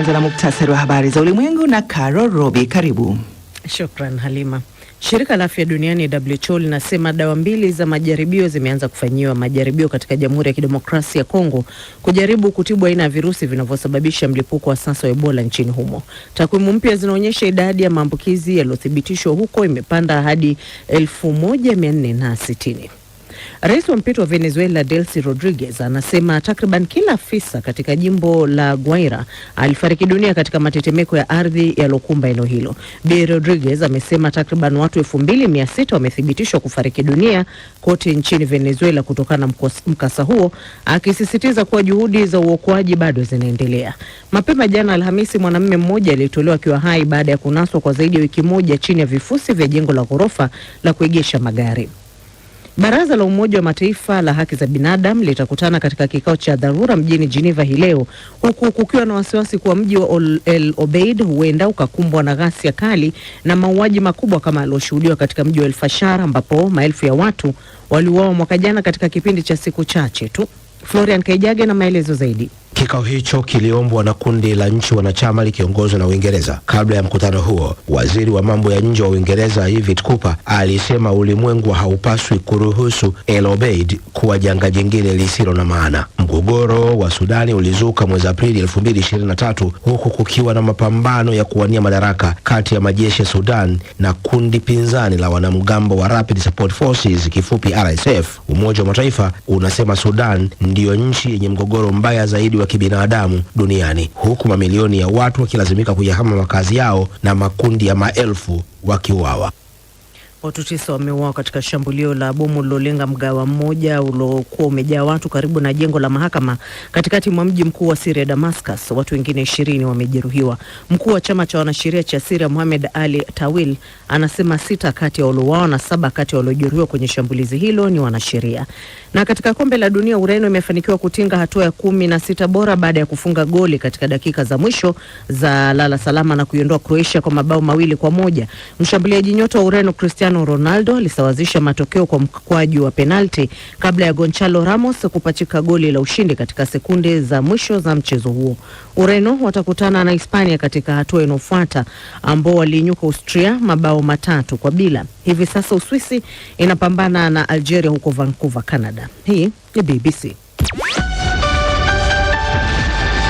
tunaanza na muktasari wa habari za ulimwengu na Carol Robi. Karibu. Shukran Halima. Shirika la Afya Duniani WHO linasema dawa mbili za majaribio zimeanza kufanyiwa majaribio katika Jamhuri ya Kidemokrasia ya Kongo kujaribu kutibu aina ya virusi vinavyosababisha mlipuko wa sasa wa Ebola nchini humo. Takwimu mpya zinaonyesha idadi ya maambukizi yaliyothibitishwa huko imepanda hadi 1460. Rais wa mpito wa Venezuela Delcy Rodriguez anasema takriban kila afisa katika jimbo la Guaira alifariki dunia katika matetemeko ya ardhi yalokumba eneo hilo. Bi Rodriguez amesema takriban watu 2600 wamethibitishwa kufariki dunia kote nchini Venezuela kutokana na mkasa huo, akisisitiza kuwa juhudi za uokoaji bado zinaendelea. Mapema jana Alhamisi, mwanamume mmoja alitolewa akiwa hai baada ya kunaswa kwa zaidi ya wiki moja chini ya vifusi vya jengo la ghorofa la kuegesha magari. Baraza la Umoja wa Mataifa la haki za binadamu litakutana katika kikao cha dharura mjini Geneva hii leo, huku kukiwa na wasiwasi kuwa mji wa El Obeid huenda ukakumbwa na ghasia kali na mauaji makubwa kama yaliyoshuhudiwa katika mji wa El Fasher ambapo maelfu ya watu waliuawa mwaka jana katika kipindi cha siku chache tu. Florian Kaijage na maelezo zaidi. Kikao hicho kiliombwa na kundi la nchi wanachama likiongozwa na Uingereza. Kabla ya mkutano huo, waziri wa mambo ya nje wa Uingereza Yvette Cooper alisema ulimwengu haupaswi kuruhusu El Obeid kuwa janga jingine lisilo na maana. Mgogoro wa Sudani ulizuka mwezi Aprili 2023 huku kukiwa na mapambano ya kuwania madaraka kati ya majeshi ya Sudan na kundi pinzani la wanamgambo wa Rapid Support Forces kifupi RSF. Umoja wa Mataifa unasema Sudan ndiyo nchi yenye mgogoro mbaya zaidi wa kibinadamu duniani, huku mamilioni ya watu wakilazimika kuyahama makazi yao na makundi ya maelfu wakiuawa. Watu 9 wameuawa katika shambulio la bomu lilolenga mgawa mmoja uliokuwa umejaa watu karibu na jengo la mahakama katikati mwa mji mkuu wa Syria Damascus. Watu wengine 20 wamejeruhiwa. Mkuu wa chama cha wanasheria cha Syria Mohamed Ali Tawil anasema 6 kati ya waliouawa na 7 kati ya waliojeruhiwa kwenye shambulizi hilo ni wanasheria. Na katika kombe la dunia, Ureno imefanikiwa kutinga hatua ya 16 bora baada ya kufunga goli katika dakika za mwisho za lala salama na kuiondoa Croatia kwa mabao 2-1. Mshambuliaji nyota wa Ureno Cristiano Ronaldo alisawazisha matokeo kwa mkwaju wa penalti kabla ya Gonçalo Ramos kupachika goli la ushindi katika sekunde za mwisho za mchezo huo. Ureno watakutana na Hispania katika hatua inayofuata ambao waliinyuka Austria mabao 3-0. Hivi sasa Uswisi inapambana na Algeria huko Vancouver, Canada. Hii ni BBC.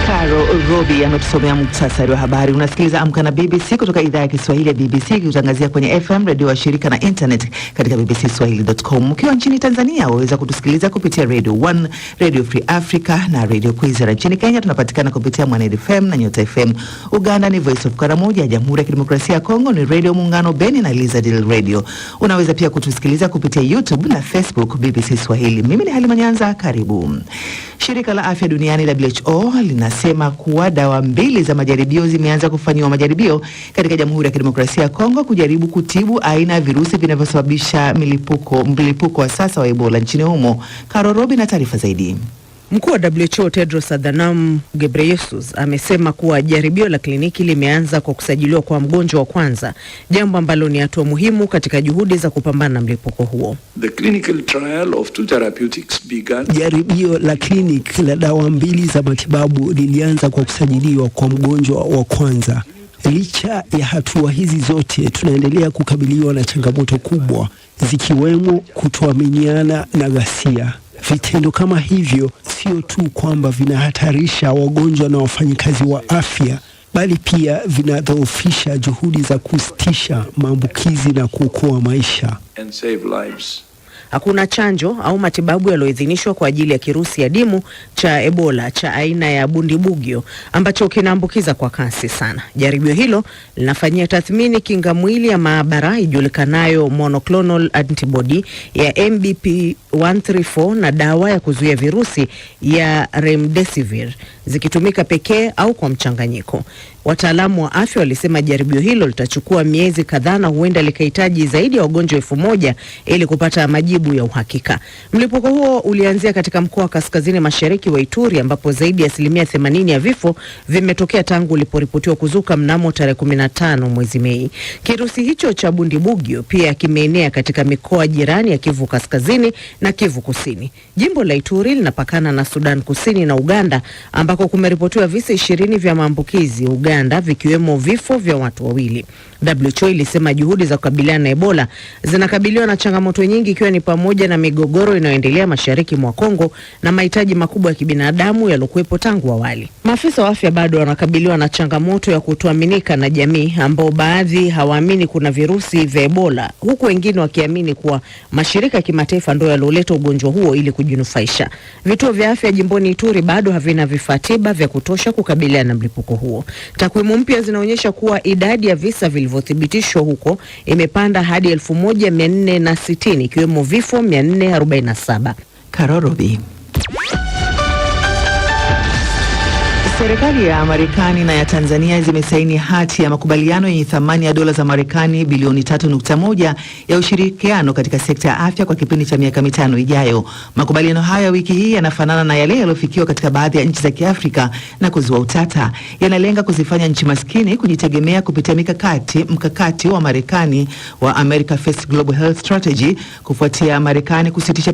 Carol Robi ametusomea muktasari wa habari. Unasikiliza Amka na BBC kutoka idhaa ya Kiswahili ya BBC ikitangazia kwenye FM, radio wa shirika na internet katika bbcswahili.com. Ukiwa nchini Tanzania waweza kutusikiliza kupitia Radio 1, Radio Free Africa na Radio Kwizera. Nchini Kenya tunapatikana kupitia Mwaned FM na Nyota FM. Uganda ni Voice of Karamoja. Jamhuri ya Kidemokrasia ya Kongo ni Radio Muungano Beni na Elizadil Radio. Unaweza pia kutusikiliza kupitia YouTube na Facebook BBC Swahili. Mimi ni Halima Nyanza, karibu. Shirika la Afya Duniani WHO linasema kuwa dawa mbili za majaribio zimeanza kufanyiwa majaribio katika Jamhuri ya Kidemokrasia ya Kongo kujaribu kutibu aina ya virusi vinavyosababisha mlipuko wa sasa wa Ebola nchini humo. Carol Robi na taarifa zaidi. Mkuu wa WHO Tedros Adhanom Ghebreyesus amesema kuwa jaribio la kliniki limeanza kwa kusajiliwa kwa mgonjwa wa kwanza, jambo ambalo ni hatua muhimu katika juhudi za kupambana na mlipuko huo. The clinical trial of 2 therapeutics began. Jaribio la kliniki la dawa mbili za matibabu lilianza kwa kusajiliwa kwa mgonjwa wa kwanza. Licha ya hatua hizi zote, tunaendelea kukabiliwa na changamoto kubwa zikiwemo kutoaminiana na ghasia. Vitendo kama hivyo sio tu kwamba vinahatarisha wagonjwa na wafanyikazi wa afya, bali pia vinadhoofisha juhudi za kusitisha maambukizi na kuokoa maisha. And save lives. Hakuna chanjo au matibabu yaliyoidhinishwa kwa ajili ya kirusi adimu cha Ebola cha aina ya Bundibugyo ambacho kinaambukiza kwa kasi sana. Jaribio hilo linafanyia tathmini kinga mwili ya maabara ijulikanayo monoclonal antibody ya MBP134 na dawa ya kuzuia virusi ya Remdesivir zikitumika pekee au kwa mchanganyiko. Wataalamu wa afya walisema jaribio hilo litachukua miezi kadhaa na huenda likahitaji zaidi ya wagonjwa 1000 ili kupata majibu ya uhakika. Mlipuko huo ulianzia katika mkoa wa kaskazini mashariki wa Ituri ambapo zaidi ya 80% ya vifo vimetokea tangu uliporipotiwa kuzuka mnamo tarehe 15 mwezi Mei. Kirusi hicho cha Bundibugyo pia kimeenea katika mikoa jirani ya Kivu Kaskazini na Kivu Kusini. Jimbo la Ituri linapakana na Sudan Kusini na Uganda ambako kumeripotiwa visa 20 vya maambukizi Uganda, vikiwemo vifo vya watu 2. WHO ilisema juhudi za kukabiliana na Ebola zinakabiliwa na changamoto nyingi, ikiwa ni pamoja na migogoro inayoendelea mashariki mwa Kongo na mahitaji makubwa ya kibinadamu yaliokuwepo tangu awali. Maafisa wa afya bado wanakabiliwa na changamoto ya kutoaminika na jamii, ambao baadhi hawaamini kuna virusi vya Ebola, huku wengine wakiamini kuwa mashirika ya kimataifa ndio yaloleta ugonjwa huo ili kujinufaisha. Vituo vya afya jimboni Ituri bado havina vifaa tiba vya kutosha kukabiliana na mlipuko huo. Takwimu mpya zinaonyesha kuwa idadi ya visa vilivyothibitishwa huko imepanda hadi 1460, ikiwemo vifo 447. Karorobi. Serikali ya Marekani na ya Tanzania zimesaini hati ya makubaliano yenye thamani ya dola za Marekani bilioni 3.1 ya ushirikiano katika sekta ya afya kwa kipindi cha miaka 5 ijayo. Makubaliano haya wiki hii yanafanana na yale yaliyofikiwa katika baadhi ya nchi za Kiafrika na kuzua utata. Yanalenga kuzifanya nchi maskini kujitegemea kupitia mkakati wa Marekani wa America First Global Health Strategy kufuatia Marekani kusitisha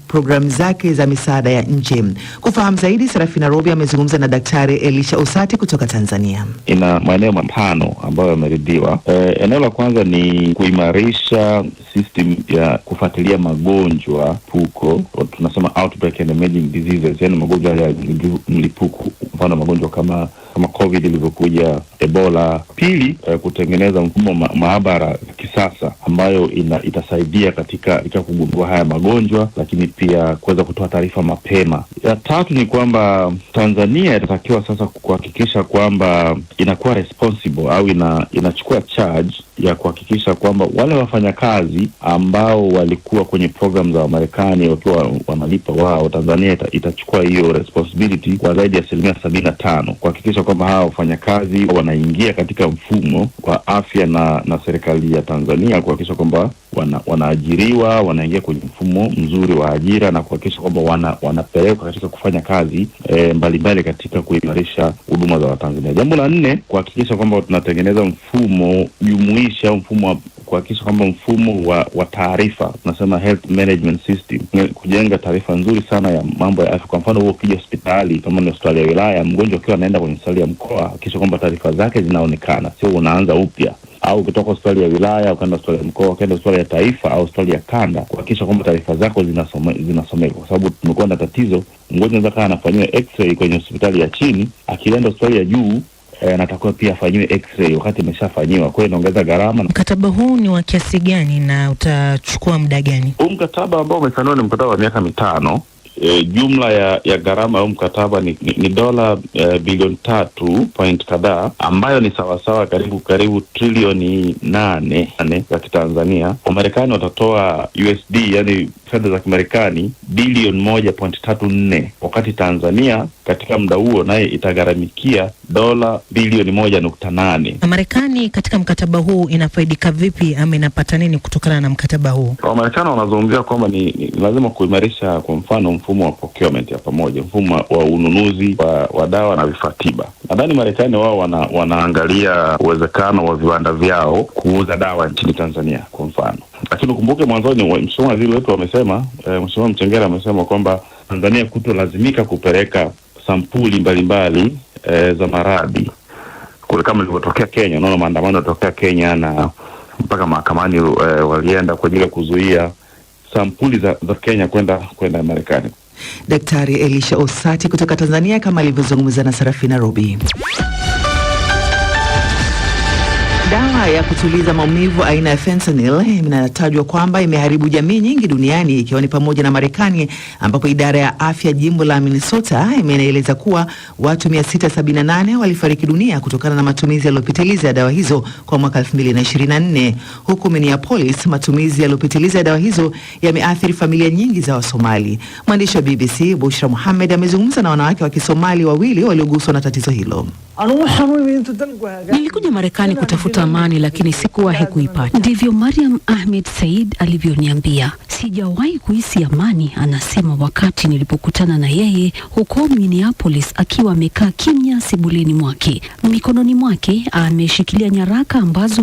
programu zake za misaada ya nje. Kufahamu zaidi, Serafina Robi amezungumza na Daktari Elisha Osati kutoka Tanzania. Ina maeneo matano ambayo yameridhiwa. Eneo la kwanza ni kuimarisha system ya kufuatilia magonjwa puko, tunasema outbreak and emerging diseases, yani magonjwa ya mlipuko, mfano magonjwa kama COVID ilivyokuja, Ebola. Pili, kutengeneza mfumo maabara kisasa ambayo itasaidia katika kugundua haya magonjwa, lakini pia kuweza kutoa taarifa mapema. Ya tatu ni kwamba Tanzania itatakiwa sasa kuhakikisha kwamba inakuwa responsible au inachukua charge ya kuhakikisha kwamba wale wafanyakazi ambao walikuwa kwenye program za Marekani wakiwa wanalipa wao, Tanzania itachukua hiyo responsibility kwa zaidi ya 75%, kuhakikisha kwamba hao wafanyakazi wanaingia katika mfumo wa afya na serikali ya Tanzania, kuhakikisha kwamba wanaajiriwa, wanaingia kwenye mfumo mzuri wa ajira na kuhakikisha kwamba wanapelekwa katika kufanya kazi mbalimbali katika kuimarisha huduma za Watanzania. Jambo la 4, kuhakikisha kwamba tunatengeneza mfumo jumuisha, kuhakikisha kwamba mfumo wa taarifa, tunasema health management system, kujenga taarifa nzuri sana ya mambo ya afya. Kwa mfano, wewe ukija hospitali, kama ni hospitali ya wilaya, mgonjwa akiwa anaenda kwenye hospitali ya mkoa, hakikisha kwamba taarifa zake zinaonekana, sio unaanza upya. Au kutoka hospitali ya wilaya ukaenda hospitali ya mkoa, ukaenda hospitali ya taifa au hospitali ya kanda, kuhakikisha kwamba taarifa zako zinasomeka, kwa sababu tumekuwa na tatizo, mgonjwa anaweza anafanyiwa x-ray kwenye hospitali ya chini, akienda hospitali ya juu anatakiwa pia afanyiwe x-ray wakati ameshafanyiwa, kwa hiyo inaongeza gharama. Mkataba huu ni wa kiasi gani na utachukua muda gani? Huu mkataba ambao umesainiwa ni mkataba wa miaka 5. Jumla ya gharama ya mkataba ni dola bilioni 3 point kadhaa, ambayo ni sawasawa karibu trilioni 8 za Kitanzania. Wamarekani watatoa USD, yani fedha za Kimarekani, bilioni 1.34, wakati Tanzania katika muda huo naye itagharamikia dola bilioni 1.8. Marekani katika mkataba huu inafaidika vipi ama inapata nini kutokana na mkataba huu? Wamarekani wanazungumzia kwamba ni lazima kuimarisha, kwa mfano, mfumo wa procurement ya pamoja, mfumo wa ununuzi wa dawa na vifaa tiba. Nadhani Marekani wao wanaangalia uwezekano wa viwanda vyao kuuza dawa nchini Tanzania kwa mfano. Lakini ukumbuke mwanzoni Mheshimiwa Waziri wetu amesema, Mheshimiwa Mchengerera amesema kwamba Tanzania kutolazimika kupeleka sampuli mbalimbali za maradhi kule kama ilivyotokea Kenya. Unaona maandamano yalotokea Kenya na mpaka mahakamani walienda kwa ajili ya kuzuia sampuli za Kenya kwenda Marekani. Daktari Elisha Osati kutoka Tanzania kama alivyozungumza na Serafina Robi. Dawa ya kutuliza maumivu aina ya fentanyl inatajwa kwamba imeharibu jamii nyingi duniani, ikiwa ni pamoja na Marekani, ambapo idara ya afya jimbo la Minnesota imeeleza kuwa watu 678 walifariki dunia kutokana na matumizi yaliyopitiliza ya dawa hizo kwa mwaka 2024. Huku Minneapolis, matumizi yaliyopitiliza ya dawa hizo yameathiri familia nyingi za Wasomali. Mwandishi wa BBC Bushra Mohamed amezungumza na wanawake wa Kisomali wawili walioguswa na tatizo hilo. Nilikuja Marekani kutafuta amani, lakini sikuwahi kuipata. Ndivyo Mariam Ahmed Said alivyoniambia. Sijawahi kuhisi amani, anasema, wakati nilipokutana na yeye huko Minneapolis akiwa amekaa kimya sebuleni mwake. Mikononi mwake ameshikilia nyaraka ambazo